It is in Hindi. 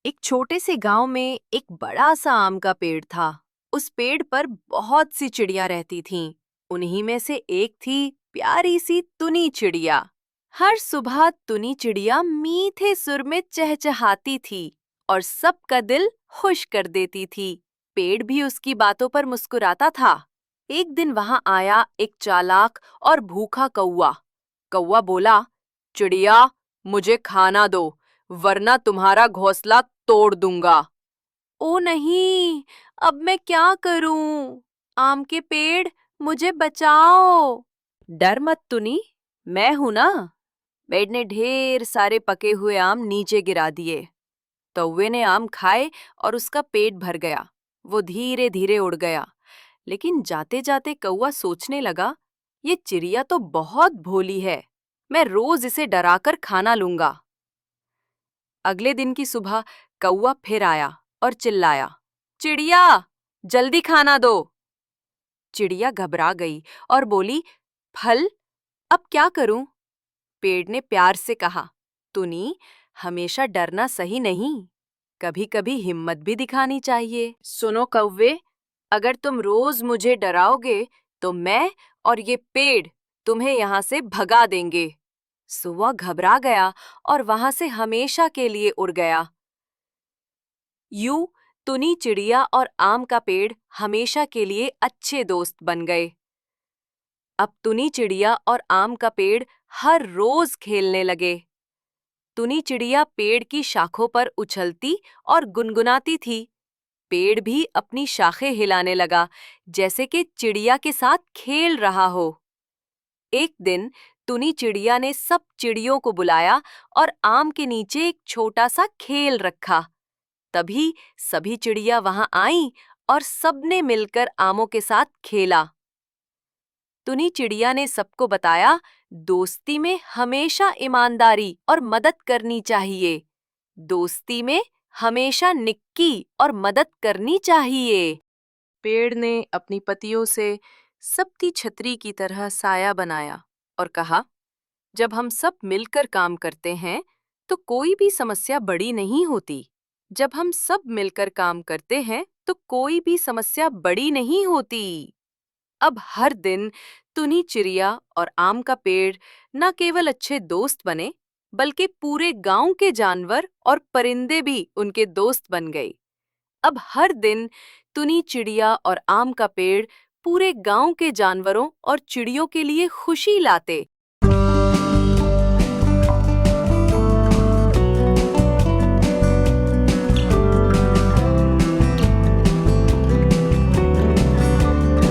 एक छोटे से गांव में एक बड़ा सा आम का पेड़ था। उस पेड़ पर बहुत सी चिड़िया रहती थीं। उन्हीं में से एक थी प्यारी सी तुनी चिड़िया। हर सुबह तुनी चिड़िया मीठे सुर में चहचहाती थी और सबका दिल खुश कर देती थी। पेड़ भी उसकी बातों पर मुस्कुराता था। एक दिन वहां आया एक चालाक और भूखा कौवा। कौवा बोला, चिड़िया, मुझे खाना दो, वरना तुम्हारा घोंसला तोड़ दूंगा। ओ नहीं, अब मैं क्या करूं? आम के पेड़, मुझे बचाओ। डर मत तुनी, मैं हूं ना। पेड़ ने ढेर सारे पके हुए आम नीचे गिरा दिए। कौवे ने आम खाए और उसका पेट भर गया। वो धीरे धीरे उड़ गया। लेकिन जाते जाते कौवा सोचने लगा, ये चिड़िया तो बहुत भोली है। मैं रोज इसे डराकर खाना लूंगा। अगले दिन की सुबह कौवा फिर आया और चिल्लाया, चिड़िया, जल्दी खाना दो। चिड़िया घबरा गई और बोली, फल, अब क्या करूं? पेड़ ने प्यार से कहा, तुनी, हमेशा डरना सही नहीं, कभी कभी हिम्मत भी दिखानी चाहिए। सुनो कौवे, अगर तुम रोज मुझे डराओगे तो मैं और ये पेड़ तुम्हें यहाँ से भगा देंगे। सुआ घबरा गया और वहां से हमेशा के लिए उड़ गया। यूं तुनी चिड़िया और आम का पेड़ हमेशा के लिए अच्छे दोस्त बन गए। अब तुनी चिड़िया और आम का पेड़ हर रोज खेलने लगे। तुनी चिड़िया पेड़ की शाखों पर उछलती और गुनगुनाती थी। पेड़ भी अपनी शाखें हिलाने लगा, जैसे कि चिड़िया के साथ खेल रहा हो। एक दिन तुनी चिड़िया ने सब चिड़ियों को बुलाया और आम के नीचे एक छोटा सा खेल रखा। तभी सभी चिड़िया वहां आईं और सबने मिलकर आमों के साथ खेला। तुनी चिड़िया ने सबको बताया, दोस्ती में हमेशा ईमानदारी और मदद करनी चाहिए। दोस्ती में हमेशा निक्की और मदद करनी चाहिए। पेड़ ने अपनी पत्तियों से सबकी छतरी की तरह साया बनाया और कहा, जब हम सब मिलकर काम करते हैं तो कोई भी समस्या बड़ी नहीं होती। जब हम सब मिलकर काम करते हैं तो कोई भी समस्या बड़ी नहीं होती। अब हर दिन तुनी चिड़िया और आम का पेड़ न केवल अच्छे दोस्त बने, बल्कि पूरे गांव के जानवर और परिंदे भी उनके दोस्त बन गए। अब हर दिन तुनी चिड़िया और आम का पेड़ पूरे गांव के जानवरों और चिड़ियों के लिए खुशी लाते।